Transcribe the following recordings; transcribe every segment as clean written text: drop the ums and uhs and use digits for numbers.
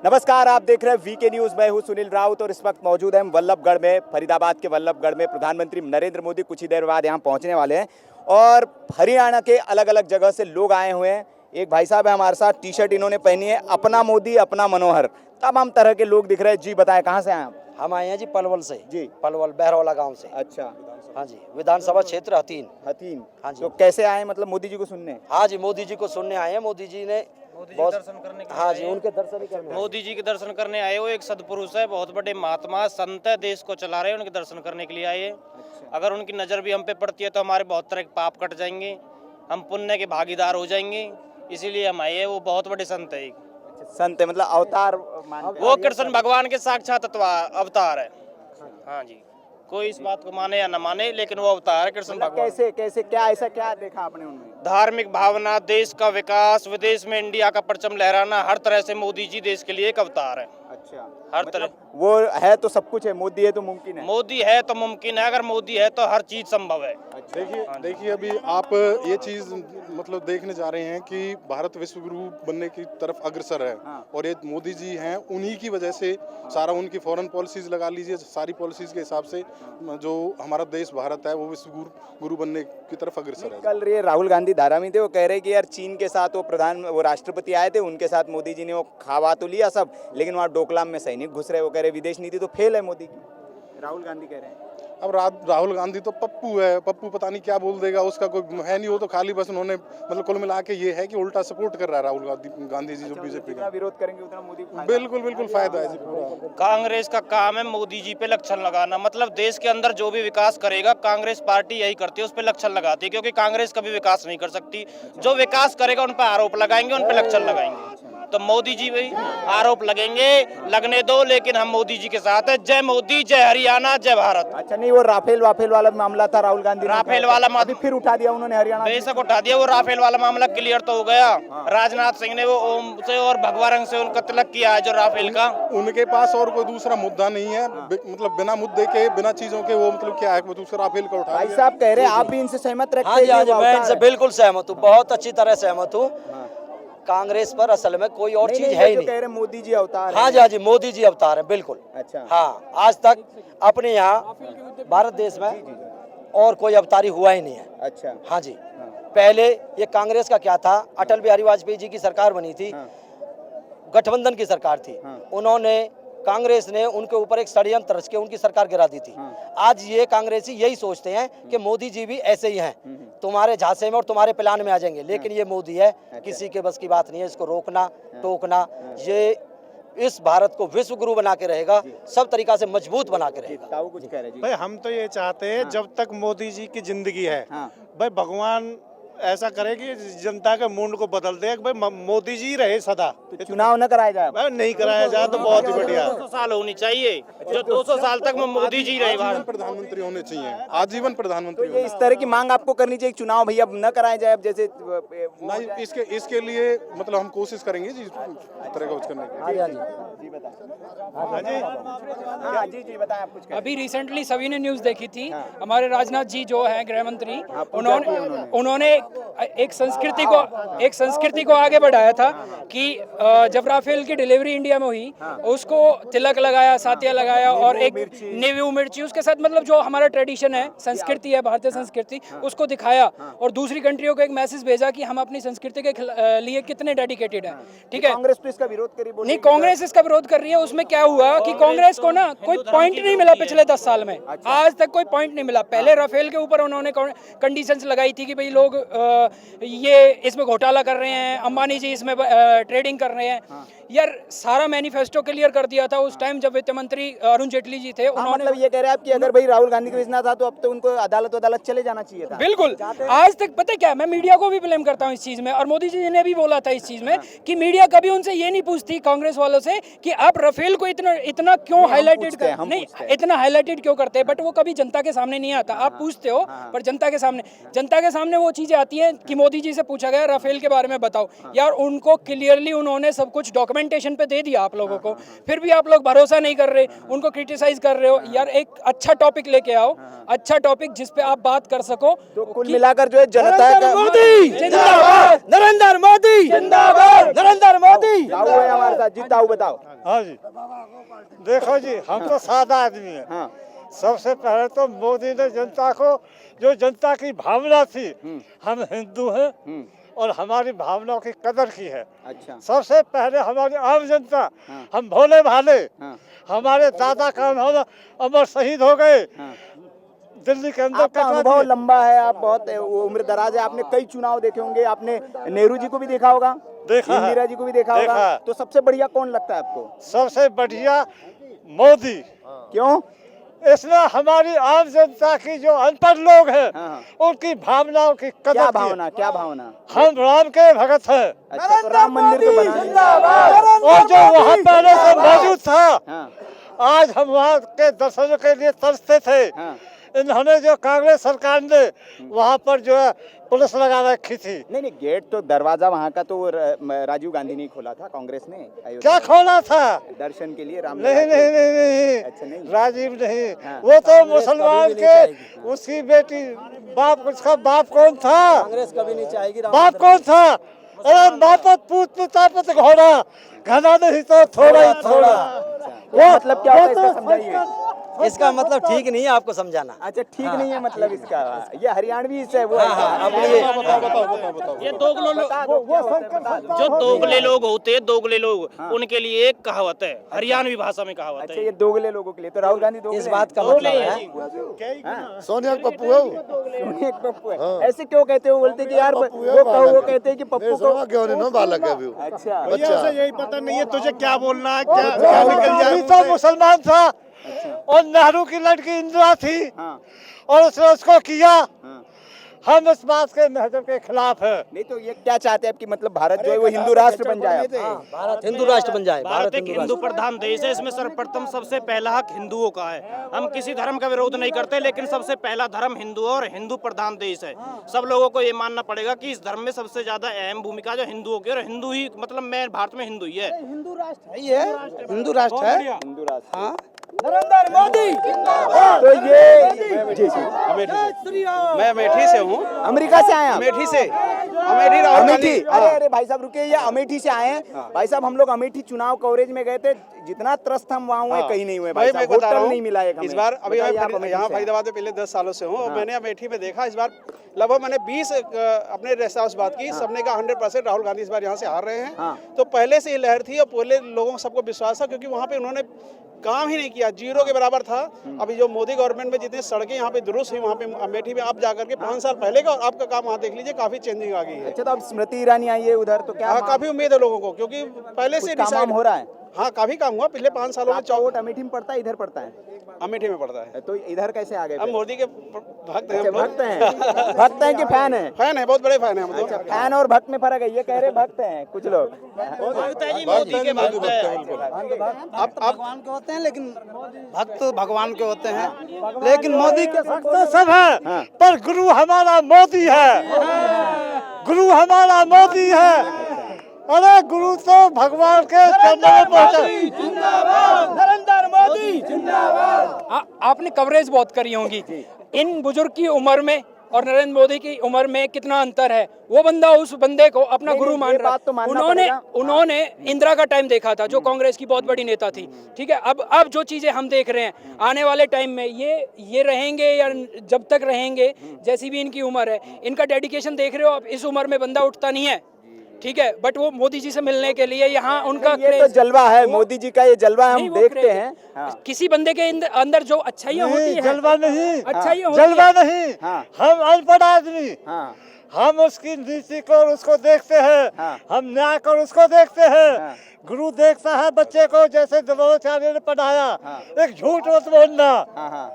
नमस्कार, आप देख रहे हैं वीके न्यूज। मैं हूं सुनील राउत और इस वक्त मौजूद हैं वल्लभगढ़ में, फरीदाबाद के वल्लभगढ़ में। प्रधानमंत्री नरेंद्र मोदी कुछ ही देर बाद यहां पहुंचने वाले हैं और हरियाणा के अलग अलग जगह से लोग आए हुए हैं। एक भाई साहब है हमारे साथ, टी शर्ट इन्होंने पहनी है, अपना मोदी अपना मनोहर। तमाम तरह के लोग दिख रहे हैं। जी बताएं, कहाँ से आए आप? हम आए हैं जी पलवल से। जी, पलवल बहरौला गांव से। अच्छा। हाँ जी, विधानसभा क्षेत्र हथीन। हथीन। हाँ जी। तो कैसे आए, मतलब मोदी जी को सुनने? हाँ जी, मोदी जी को सुनने आए हैं। मोदी जी ने दर्शन करने के लिए हाँ आए जी, हैं। उनके दर्शन ही करने आए हैं। मोदी जी के दर्शन करने आए हो। एक सदपुरुष है, बहुत बड़े महात्मा संत है, देश को चला रहे हैं, उनके दर्शन करने के लिए आए हैं। अगर उनकी नज़र भी हम पे पड़ती है तो हमारे बहुत तरह के पाप कट जाएंगे, हम पुण्य के भागीदार हो जाएंगे, इसीलिए हम आए हैं। वो बहुत बड़े संत है। संत है मतलब अवतार मानते हैं? वो कृष्ण भगवान के साक्षात अवतार है। हाँ जी, कोई इस बात को माने या न माने, लेकिन वो अवतार है कृष्ण मतलब भगवान। कैसे कैसे क्या ऐसा क्या देखा आपने उनमें? धार्मिक भावना, देश का विकास, विदेश में इंडिया का परचम लहराना, हर तरह से मोदी जी देश के लिए एक अवतार है। अच्छा, हर मतलब तरह वो है तो सब कुछ है, मोदी है तो मुमकिन है। मोदी है तो मुमकिन है, अगर मोदी है तो हर चीज संभव है। देखिए अभी आप ये चीज मतलब देखने जा रहे हैं कि भारत विश्व गुरु बनने की तरफ अग्रसर है। हाँ। और ये मोदी जी हैं, उन्हीं की वजह से सारा उनकी फॉरेन पॉलिसीज लगा लीजिए, सारी पॉलिसीज के हिसाब से जो हमारा देश भारत है वो विश्व गुरु बनने की तरफ अग्रसर है। कल ये राहुल गांधी धारा में थे, वो कह रहे कि यार चीन के साथ वो राष्ट्रपति आए थे, उनके साथ मोदी जी ने वो खावा तो लिया सब, लेकिन वहाँ डोकलाम में सैनिक घुस रहे। वो कह रहे विदेश नीति तो फेल है मोदी की। राहुल गांधी कह रहे हैं। अब राहुल गांधी तो पप्पू है, पप्पू पता नहीं क्या बोल देगा, उसका कोई है नहीं। वो तो खाली बस उन्होंने मतलब कुल मिला के ये है कि उल्टा सपोर्ट कर रहा है राहुल गांधी जी जो बीजेपी जितना का। विरोध करेंगे उतना मोदी को फायदा। बिल्कुल फायदा है जी पूरा। कांग्रेस का काम है मोदी जी पे लक्षण लगाना, मतलब देश के अंदर जो भी विकास करेगा कांग्रेस पार्टी यही करती है, उस पे लक्षण लगाती है, क्योंकि कांग्रेस कभी विकास नहीं कर सकती। जो विकास करेगा उन पर आरोप लगाएंगे, उन पे लक्षण लगाएंगे। तो मोदी जी भी आरोप लगेंगे, लगने दो, लेकिन हम मोदी जी के साथ है। जय मोदी, जय हरियाणा, जय भारत। अच्छा, नहीं वो राफेल वाला मामला था, राहुल गांधी ने राफेल वाला अभी फिर उठा दिया उन्होंने हरियाणा। बेशक उठा दिया, वो राफेल वाला मामला क्लियर तो हो गया। राजनाथ सिंह ने वो ओम से और भगवा से उनका तिलक किया है जो राफेल का। उनके पास और कोई दूसरा मुद्दा नहीं है, मतलब बिना मुद्दे के बिना चीजों के वो मतलब क्या है, वो दूसरा राफेल का उठा भाई दिया। साहब कह रहे हैं, आप भी इनसे सहमत रखते हाँ जी, हाँ जी, हैं? मैं इनसे बिल्कुल सहमत हूँ, बहुत अच्छी तरह सहमत हूँ। कांग्रेस पर असल में कोई और चीज है ही जो नहीं। कह रहे हैं मोदी जी अवतार हाँ हैं। जी, हाँ जी, मोदी जी अवतार है बिल्कुल। अच्छा। हाँ, आज तक अपने यहाँ भारत देश में और कोई अवतारी हुआ ही नहीं है। अच्छा। हाँ जी, पहले ये कांग्रेस का क्या था, अटल बिहारी वाजपेयी जी की सरकार बनी थी, गठबंधन की सरकार थी। उन्होंने कांग्रेस ने उनके ऊपर एक षड्यंत्र रच के उनकी सरकार गिरा दी थी। आज ये कांग्रेसी यही सोचते हैं कि मोदी जी भी ऐसे ही हैं, तुम्हारे झांसे में और तुम्हारे प्लान में आ जाएंगे, लेकिन ये मोदी है, किसी के बस की बात नहीं है इसको रोकना टोकना। ये इस भारत को विश्व गुरु बना के रहेगा, सब तरीका से मजबूत बना के रहेगा। ताऊ कुछ कह रहे जी। भाई हम तो ये चाहते हैं जब तक मोदी जी की जिंदगी है, भाई भगवान ऐसा करे कि जनता के मूड को बदल दे, भाई मोदी जी रहे सदा। तो चुनाव न कराया जाए? भाई नहीं कराया जाए तो बहुत ही बढ़िया। 200 साल होनी चाहिए, जो 200 साल तक में मोदी जी रहे आजीवन प्रधानमंत्री होने चाहिए, आजीवन तो प्रधानमंत्री ये इस तरह की मांग आपको करनी चाहिए, चुनाव भैया न कराया जाए अब जैसे नहीं। इसके लिए मतलब हम कोशिश करेंगे जी इस तरह का कुछ करने की। हाँ जी, हाँ जी। जी बताएं आप कुछ कह रहे अभी रिसेंटली सभी ने न्यूज़ देखी थी, हमारे राजनाथ जी जो हैं गृह मंत्री, उन्होंने एक संस्कृति को आगे बढ़ाया था कि जब राफेल की डिलीवरी इंडिया में हुई, उसको तिलक लगाया, सातिया लगाया और एक नींबू मिर्ची उसके साथ, मतलब जो हमारा ट्रेडिशन है, संस्कृति है, भारतीय संस्कृति, उसको दिखाया और दूसरी कंट्रियों को एक मैसेज भेजा कि हम अपनी संस्कृति के लिए कितने डेडिकेटेड हैं। ठीक है, कांग्रेस तो इसका विरोध करी, नहीं कांग्रेस इसका विरोध कर रही है। उसमें क्या हुआ कि कांग्रेस को ना कोई पॉइंट नहीं मिला पिछले 10 साल में, आज तक कोई पॉइंट नहीं मिला। पहले राफेल के ऊपर उन्होंने कंडीशंस लगाई थी कि भाई लोग ये इसमें घोटाला कर रहे हैं, अंबानी जी इसमें ट्रेडिंग कर रहे हैं। यार सारा मैनिफेस्टो क्लियर कर दिया था उस टाइम जब वित्त मंत्री अरुण जेटली जी थे। उन्होंने मतलब ये कह रहे हैं आप कि अगर भाई राहुल गांधी को इतना था तो अब तो उनको अदालत चले जाना चाहिए था। बिल्कुल, आज तक पता है क्या, मैं मीडिया को भी ब्लेम करता हूँ इस चीज में, और मोदी जी ने भी बोला था इस चीज में कि मीडिया कभी उनसे ये नहीं पूछती कांग्रेस वालों से कि आप राफेल को इतना क्यों हाईलाइटेड नहीं, इतना हाईलाइटेड क्यों करते हैं, बट वो कभी जनता के सामने नहीं आता। आप पूछते हो पर जनता के सामने वो चीजें आती हैं कि मोदी जी से पूछा गया राफेल के बारे में बताओ, यार उनको क्लियरली उन्होंने सब कुछ डॉक्यूमेंटेशन पे दे दिया आप लोगों को, फिर भी आप लोग भरोसा नहीं कर रहे, उनको क्रिटिसाइज कर रहे हो। यार एक अच्छा टॉपिक लेके आओ, अच्छा टॉपिक जिस पे आप बात कर सको। तो कुल मिलाकर जो है जनता का मोदी जिंदाबाद, नरेंद्र मोदी जिंदाबाद, नरेंद्र मोदी। ताऊ है हमारे साथ जी, ताऊ बताओ। हाँ जी, देखो जी, हम तो सादा आदमी हैं। हाँ सबसे पहले तो मोदी ने जनता को, जो जनता की भावना थी, हम हिंदू हैं और हमारी भावनाओं की कदर की है। अच्छा सबसे पहले हमारी आम जनता, हाँ। हम भोले भाले, हाँ हमारे दादा का अमर शहीद हो गए हाँ। दिल्ली के अंदर। आपका कटवा अनुभव दिए। लंबा है, आप बहुत उम्र दराज है, आपने कई चुनाव देखे होंगे, आपने नेहरू जी को भी देखा होगा, देखा है। इंदिरा जी को भी देखा होगा, देखा। तो सबसे बढ़िया कौन लगता है आपको? सबसे बढ़िया मोदी, क्यों? इसमें हमारी आम जनता की जो अनपढ़ लोग हैं, हाँ। उनकी भावनाओं की कदर क्या की है। भावना, क्या भावना? हम राम के भगत हैं। अच्छा, तो राम मंदिर तो बना और जो वहाँ पहले से मौजूद था, हाँ आज हम वहाँ के दर्शनों के लिए तरसते थे। हाँ। इन्होंने जो कांग्रेस सरकार ने वहाँ पर जो है पुलिस लगा रखी थी। नहीं नहीं, गेट तो दरवाजा वहाँ का तो राजीव गांधी ने खोला था, कांग्रेस ने अयोध्या क्या में। खोला था? दर्शन के लिए राम नहीं लला नहीं के। नहीं नहीं, अच्छा, नहीं। राजीव नहीं, हाँ। वो तो मुसलमान के, उसकी बेटी बाप, उसका बाप कौन था? कांग्रेस कभी नहीं चाहेगी बाप कौन था? अरे मापत पूत पुतापत घोड़ा, घना नहीं तो थोड़ा ही थोड़ा। वो मतलब क्या होता है, इसका समझाइए। इसका मतलब ठीक नहीं है आपको समझाना। अच्छा, ठीक नहीं है मतलब इसका, ये हरियाणवी से वो अब ये ये दोगले लोग, जो दोगले लोग होते हैं, दोगले लोग, उनके लिए एक कहावत है, हरियाणवी भाषा में कहावत अच्छा, है। ये दोगले लोगों के लिए, तो राहुल गांधी दोगले इस बात का मतलब है, सोनिया पप्पू है सोनिया के पप्पू है। ऐसे क्यों कहते हो? बोलते कि यार वो कहो, वो कहते हैं कि पप्पू को। क्यों नहीं बालक है अभी। अच्छा भैया उसे यही पता नहीं है तुझे क्या बोलना है, क्या निकल जाए। तो मुसलमान था और नेहरू की लड़की इंदिरा थी हाँ और उसने उसको किया। हाँ। हम इस बात के महत्व के खिलाफ है। नहीं तो ये क्या चाहते हैं कि मतलब भारत जो है वो हिंदू राष्ट्र बन जाए? भारत हिंदू राष्ट्र बन जाए। भारत एक हिंदू प्रधान देश है, इसमें सर्वप्रथम सबसे पहला हक हिंदुओं का है। हम किसी धर्म का विरोध नहीं करते, लेकिन सबसे पहला धर्म हिंदू और हिंदू प्रधान देश है। सब लोगों को ये मानना पड़ेगा कि इस धर्म में सबसे ज्यादा अहम भूमिका जो हिंदुओं की, और हिंदू ही मतलब मैं भारत में हिंदू ही है। हिंदू राष्ट्र है। हिंदू राष्ट्र। हाँ। नरेंद्र मोदी तो ये जी जी, मैं अमेठी से हूँ। अमेरिका से आए हैं आप? अमेठी से, अमेठी राहुल गांधी। अमेठी, अरे अरे भाई साहब रुकिए, ये अमेठी से आए हैं। भाई साहब हम लोग अमेठी चुनाव कवरेज में गए थे, जितना त्रस्त हम वहाँ हुए कहीं नहीं हुए भाई मैं साहब, बता रहा होटल हूँ, नहीं मिला एक हमें। इस बार अभी बताइए, आप मैं अमेठी यहाँ से आए हैं। फरीदाबाद में पिछले 10 सालों से हूँ और मैंने अमेठी में देखा इस बार लगभग मैंने 20 अपने रेस्ता उस बात की, सबने कहा 100% राहुल गांधी इस बार यहाँ से हार रहे हैं। हाँ। तो पहले से ही लहर थी और पहले लोगों को सबको विश्वास था, क्योंकि वहाँ पे उन्होंने काम ही नहीं किया, जीरो के बराबर था। अभी जो मोदी गवर्नमेंट में जितनी सड़कें यहाँ पे दुरुस्त हुई, वहाँ पे अमेठी में आप जाकर के 5 साल पहले का और आपका काम वहाँ देख लीजिए, काफी चेंजिंग आ गई है। अच्छा, तो अब स्मृति ईरानी आई है उधर, तो क्या हाँ, काफी उम्मीद है लोगों को, क्योंकि पहले से काम डिसाइड हो रहा है? हाँ, काफी काम हुआ पिछले 5 सालों में। आपका वोट अमेठी में पड़ता है, इधर पड़ता है? अमेठी में पड़ता है। तो इधर कैसे आ गए हम फिर? मोदी के भक्त हैं। अच्छा, भक्त हैं। भक्त हैं कि फैन हैं? फैन है, बहुत बड़े फैन है हम तो। अच्छा, फैन और भक्त में फर्क है, ये कह रहे भक्त हैं कुछ लोग। भक्त है जी, मोदी के भक्त है। आप भगवान के होते हैं, लेकिन भक्त तो भगवान के होते हैं, लेकिन मोदी के भक्त तो सब है, पर गुरु हमारा मोदी है। गुरु हमारा मोदी है। अरे गुरु तो भगवान के चरणों में पहुंचे। नरेंद्र मोदी आपने कवरेज बहुत करी होंगी इन बुजुर्ग की उम्र में और नरेंद्र मोदी की उम्र में कितना अंतर है। वो बंदा उस बंदे को अपना गुरु मान रहा बात तो मानना उन्होंने पड़ेगा। उन्होंने इंदिरा का टाइम देखा था, जो कांग्रेस की बहुत बड़ी नेता थी। ठीक है, अब जो चीजें हम देख रहे हैं आने वाले टाइम में, ये रहेंगे या जब तक रहेंगे, जैसी भी इनकी उम्र है, इनका डेडिकेशन देख रहे हो आप। इस उम्र में बंदा उठता नहीं है, ठीक है, बट वो मोदी जी से मिलने के लिए यहाँ उनका ये तो क्रेज, जलवा है, मोदी जी का ये जलवा है, नहीं, हम वो देखते क्रेज हैं। हाँ। किसी बंदे के अंदर जो अच्छाइयाँ होती हैं, जलवा नहीं, अच्छाइयाँ होती हैं। जलवा नहीं। हाँ। हम अनपढ़ आदमी, हाँ हम उसकी नीति को और उसको देखते हैं। हाँ। हम न्याय को और उसको देखते हैं। हाँ। गुरु देखता है बच्चे को, जैसे द्रोणाचार्य ने पढ़ाया। हाँ। एक झूठ मत बोलना, हाँ हाँ।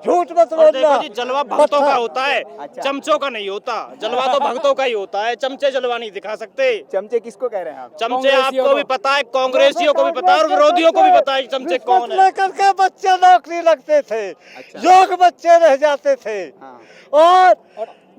झूठ मत और बोलना। देखो जी, जलवा भक्तों का होता है, अच्छा। चमचों का नहीं होता। जलवा तो भक्तों का ही होता है, चमचे जलवा नहीं दिखा सकते। चमचे किसको कह रहे हैं आप? चमचे कांग्रेसियों आपको भी को। पता है, कांग्रेसियों को भी पता है और विरोधियों को भी पता है चमचे कौन है। लेकर के बच्चे नौकरी लगते थे, योग बच्चे रह जाते थे। हाँ। और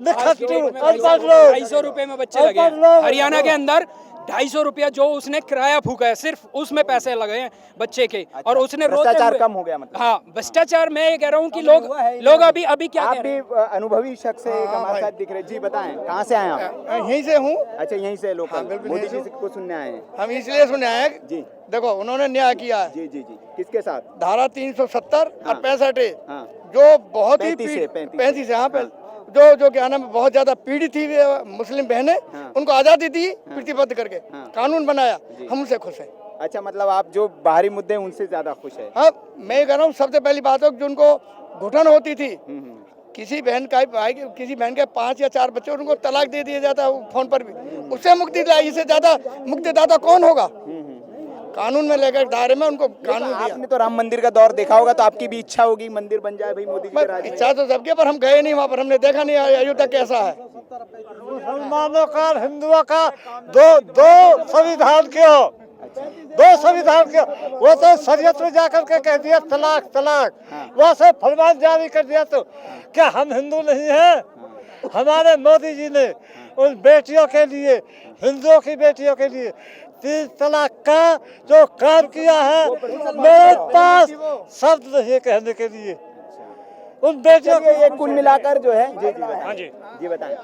निखट्टू अनपढ़ लोग, 250 रुपए में बच्चे लगे हैं। हरियाणा के अंदर 250 रुपया जो उसने किराया फूका है, सिर्फ उसमें पैसे लगे हैं बच्चे के। और उसने रोते भ्रष्टाचार हुए- कम हो गया मतलब। हाँ, भ्रष्टाचार मैं ये कह रहा हूँ कि लोग अभी क्या आप कह रहे हैं? भी अनुभवी शख्स है, हमारे साथ दिख रहे। जी बताएं, कहाँ से आए आप? यहीं से हूँ। अच्छा, यहीं से लोकल बिल्कुल मोदी यहीं जी को सुनने आए हैं। हम इसलिए सुने आए हैं, जी देखो उन्होंने न्याय किया है। जी जी जी, किसके साथ? धारा 370 हाँ। और 65 हाँ, जो बहुत ही 35 है, 35 है, हाँ, जो क्या नाम है, बहुत ज्यादा पीड़ित थी मुस्लिम बहनें, हाँ। उनको आजादी दी प्रतिबद्ध करके, हाँ। कानून बनाया, हम उनसे खुश हैं। अच्छा, मतलब आप जो बाहरी मुद्दे हैं उनसे ज्यादा खुश है। हाँ, मैं ये कह रहा हूँ सबसे पहली बात है कि जो उनको घुटन होती थी, किसी बहन का भाई किसी बहन के 5 या 4 बच्चे, उनको तलाक दे दिया जाता है फोन पर भी, उससे मुक्ति दिलाई। इससे ज्यादा मुक्तिदाता कौन होगा? कानून में लेकर दायरे में उनको कानून दिया। आपने तो राम मंदिर का दौर देखा होगा, तो आपकी भी इच्छा होगी मंदिर बन जाए भाई मोदी जी के राज में। इच्छा तो सबके, पर हम गए नहीं वहाँ पर, हमने देखा नहीं अयोध्या कैसा है। मुसलमानों का और हिंदुओं का दो संविधान क्यों? दो संविधान क्यों? वो तो शरीयत में जाकर के कह दिया तलाक तलाक, वहाँ से फरमान जारी कर दिया। तो क्या हम हिंदू नहीं हैं? हमारे मोदी जी ने उन बेटियों के लिए, हिंदुओं की बेटियों के लिए 3 तलाक का जो काम किया है, मेरे पास शब्द नहीं है कहने के लिए। उन बेटियों चलिए, ये कुल मिलाकर जो है, जी जी हाँ जी, जी बताएं,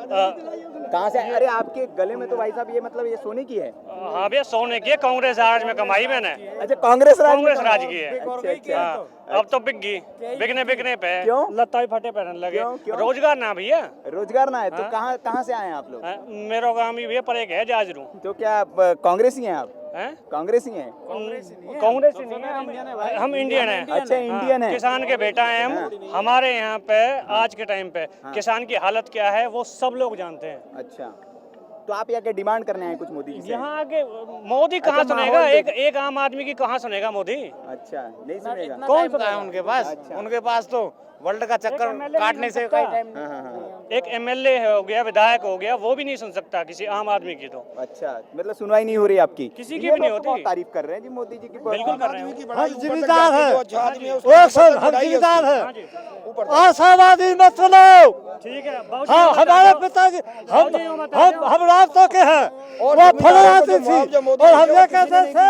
कहाँ से? अरे आपके गले में तो भाई साहब ये मतलब ये सोने की है? हाँ भैया, सोने की है, कांग्रेस राज में कमाई मैंने। अच्छा, कांग्रेस राज में? कांग्रेस राज की है। अच्छा, अच्छा। हाँ, अब तो बिक गई, बिकने पे क्यों? लत्ता भी फटे पहनने लगे। क्यों? रोजगार ना भैया। रोजगार ना है तो कहाँ से आए हैं आप लोग? हाँ, मेरा गाँव भी भैया पर एक है जाजरू। तो क्या आप कांग्रेसी हैं आप? हैं? कांग्रेसी हैं? कांग्रेस ही नहीं है, हम इंडियन हैं। अच्छा, इंडियन है। किसान के बेटा हैं हम। हमारे यहाँ पे आज के टाइम पे किसान की हालत क्या है वो सब लोग जानते हैं। अच्छा, तो आप यहाँ के डिमांड करने आए कुछ मोदी जी से? यहाँ आगे मोदी कहाँ अच्छा, सुनेगा? माहौल एक आम आदमी की कहाँ सुनेगा मोदी? अच्छा, नहीं सुनेगा। कौन सुनेगा? उनके पास अच्छा। उनके पास तो वर्ल्ड का चक्कर काटने से कई टाइम। हाँ हाँ हाँ। एक एमएलए हो गया, विधायक हो गया, वो भी नहीं सुन सकता किसी आम आदमी की। तो अच्छा, मतलब सुनवाई नहीं हो रही आपकी? किसी की ये भी नहीं लोग तो होती। बहुत तारीफ कर रहे हैं जी मोदी जी की। बिल्कुल कर रहे हैं। हम जिम्मेदार हैं, वो सब हम जिम्मेदार हैं। आशावादी मत सुनो। ठीक है, हाँ, हमारे पिताजी हम रास्तों के हैं, वो फल आती थी और हम ये कहते थे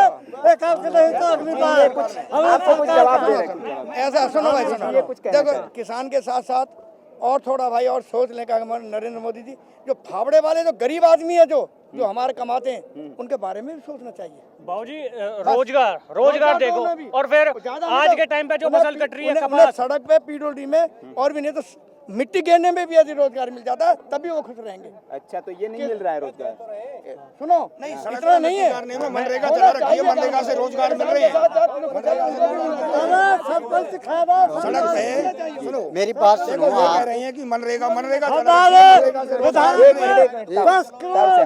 एक आपके नहीं तो अगली बार आपको कुछ जवाब दे रहे हैं। ऐसा सुनो भाई, ये सुनो, कुछ कहना देखो चाहें। किसान के साथ साथ और थोड़ा भाई और सोच लें का हमारे नरेंद्र मोदी जी, जो फावड़े वाले जो गरीब आदमी है जो हमारे कमाते हैं, उनके बारे में भी सोचना चाहिए। बाबूजी रोजगार देखो। और फिर आज के टाइम पे जो फसल कट रही है उन्हें कपास, सड़क पे पीडब्ल्यूडी में और भी नहीं तो मिट्टी गिरने में भी यदि रोजगार मिल जाता है तभी वो खुश रहेंगे। अच्छा, तो ये नहीं मिल रहा है रोजगार? सुनो, नहीं इतना नहीं है। मनरेगा चला रखी है, मनरेगा से रोजगार मिल रहे हैं। सड़क पे सुनो, मेरी बात देखो वो कह रही हैं कि मनरेगा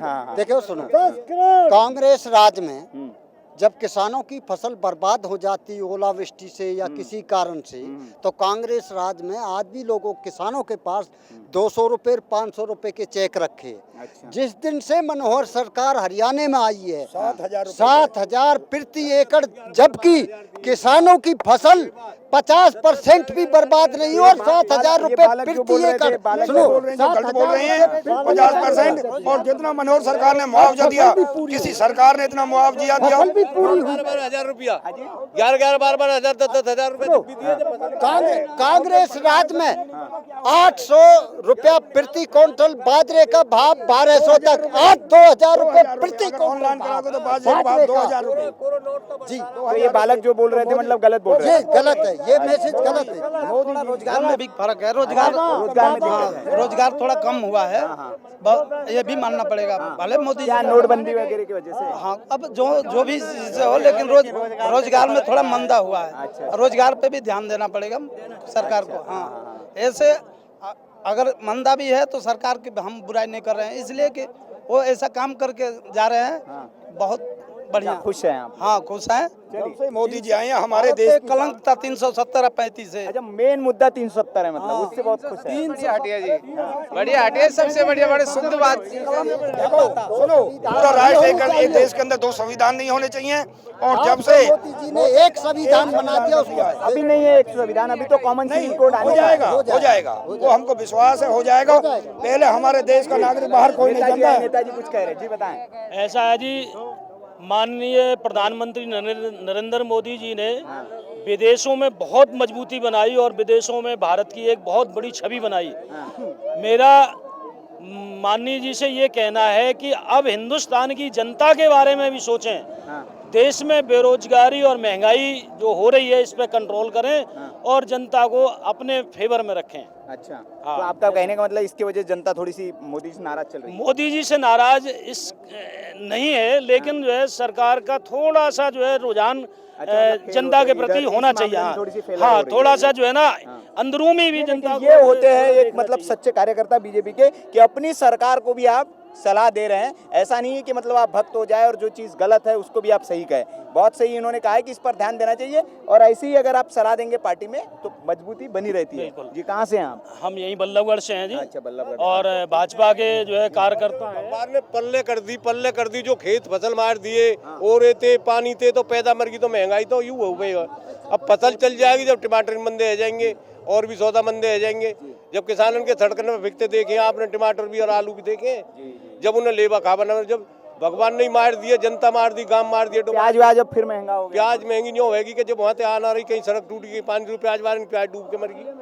हाँ। देखो सुनो, कांग्रेस राज में जब किसानों की फसल बर्बाद हो जाती ओलावृष्टि से या किसी कारण से, तो कांग्रेस राज में आज भी लोगों किसानों के पास 200 रुपये 500 रुपए के चेक रखे। अच्छा। जिस दिन से मनोहर सरकार हरियाणा में आई है 7,000 प्रति एकड़, जबकि किसानों की फसल 50% भी बर्बाद नहीं और 7,000 रुपए प्रति एकड़। सुनो, गलत बोल रहे हैं 50%। और जितना मनोहर सरकार ने मुआवजा दिया, किसी सरकार ने इतना मुआवजा दिया। 12,000 रुपया, 11,000 10,000 रुपया। कांग्रेस राज में 800 रुपया प्रति क्विंटल बाजरे का भाव 1200 तक, आज 2,000 रुपए प्रति ऑनलाइन करा दो तो बाजरे का भाव 2,000 रुपए। जी, तो ये बालक जो बोल रहे थे मतलब गलत बोल रहे ये हैं? गलत है, ये मैसेज गलत है। रोजगार में भी फर्क है। रोजगार रोजगार में दिक्कत है। रोजगार थोड़ा कम हुआ है, ये भी मानना पड़ेगा। भले मोदी क्या नोटबंदी वगैरह की वजह से? हाँ, अब जो भी से हो, लेकिन रोजगार में थोड़ा मंदा हुआ है। रोजगार पे भी ध्यान देना पड़ेगा सरकार को। हाँ, ऐसे अगर मंदा भी है तो सरकार की हम बुराई नहीं कर रहे हैं, इसलिए कि वो ऐसा काम करके जा रहे हैं। बहुत बढ़िया खुश हैं आप? हाँ खुश हैं। जब से मोदी जी आए हैं हमारे देश की कलंक था 370 35 से। अच्छा, मेन मुद्दा 370 है, मतलब उससे बहुत खुश है। हटिया जी, बढ़िया हटिया, सबसे बढ़िया, बड़े शुद्ध बात। सुनो, पूरा राष्ट्र एक देश के अंदर दो संविधान नहीं होने चाहिए। और जब से मोदी जी ने एक संविधान बना दिया उसको अभी नहीं है एक संविधान, अभी तो कॉमन सिविल कोड हो जाएगा, हो जाएगा, वो हमको विश्वास है हो जाएगा। पहले हमारे देश का नागरिक बाहर कोई नहीं जानता है। नेताजी कुछ कह रहे हैं जी, बताएं। ऐसा है जी, माननीय प्रधानमंत्री नरेंद्र मोदी जी ने विदेशों में बहुत मजबूती बनाई और विदेशों में भारत की एक बहुत बड़ी छवि बनाई। मेरा माननीय जी से ये कहना है कि अब हिंदुस्तान की जनता के बारे में भी सोचें। देश में बेरोजगारी और महंगाई जो हो रही है इस पे कंट्रोल करें और जनता को अपने फेवर में रखें। अच्छा, तो आपका कहने का मतलब इसकी वजह से जनता थोड़ी सी मोदी से नाराज चल रही है? मोदी जी से नाराज इस नहीं है, लेकिन जो है सरकार का थोड़ा सा जो है रुझान जनता के प्रति होना चाहिए। हाँ, थोड़ा सा जो है ना अंदरूनी भी जनता ये होते हैं एक मतलब सच्चे कार्यकर्ता बीजेपी के, कि अपनी सरकार को भी आप सलाह दे रहे हैं। ऐसा नहीं है कि मतलब आप भक्त हो जाए और जो चीज़ गलत है उसको भी आप सही कहें। बहुत सही इन्होंने कहा है कि इस पर ध्यान देना चाहिए, और ऐसे ही अगर आप सलाह देंगे पार्टी में तो मजबूती बनी रहती है। जी, कहाँ से हैं आप? हम यहीं बल्लभगढ़ से हैं जी। अच्छा, बल्लभगढ़। और भाजपा के जो है कार्यकर्ता हैं। सरकार ने पल्ले कर दी, जो खेत फसल मार दिए, ओरे थे, पानी थे तो पैदा मर गई, तो महंगाई तो यूं हो गई। अब फसल चल जाएगी जब टमाटर मंदे आ जाएंगे और भी सौदा मंदे आ जाएंगे। जब किसानों के सड़क में बिकते देखे आपने, टमाटर भी और आलू भी देखे, जब उन्हें लेबा खाबा, जब भगवान ने मार दिया, जनता मार दी, गांव मार दिया। प्याज व्याज अब फिर महंगा हो गया। प्याज महंगी नहीं होगी कि जब वहाँ से आना रही, कहीं सड़क टूट गई, 5 रुपये प्याज वाले प्याज डूब के मर गई।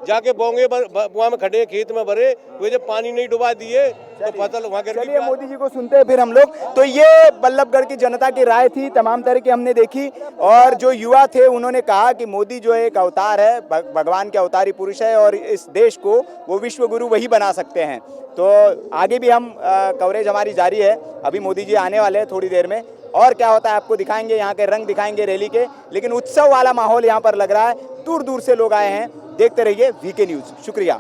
जाके बोंगे वहाँ में खड़े खेत में भरे हुए, जब पानी नहीं डुबा दिए तो फसल वहाँ गिर गई। चलिए मोदी जी को सुनते हैं फिर हम लोग। तो ये बल्लभगढ़ की जनता की राय थी, तमाम तरह की हमने देखी। और जो युवा थे उन्होंने कहा कि मोदी जो एक अवतार है, भगवान के अवतारी पुरुष है, और इस देश को वो विश्व गुरु वही बना सकते हैं। तो आगे भी हम कवरेज हमारी जारी है। अभी मोदी जी आने वाले हैं थोड़ी देर में, और क्या होता है आपको दिखाएंगे, यहाँ के रंग दिखाएंगे रैली के। लेकिन उत्सव वाला माहौल यहाँ पर लग रहा है, दूर दूर से लोग आए हैं। देखते रहिए वीके न्यूज़। शुक्रिया।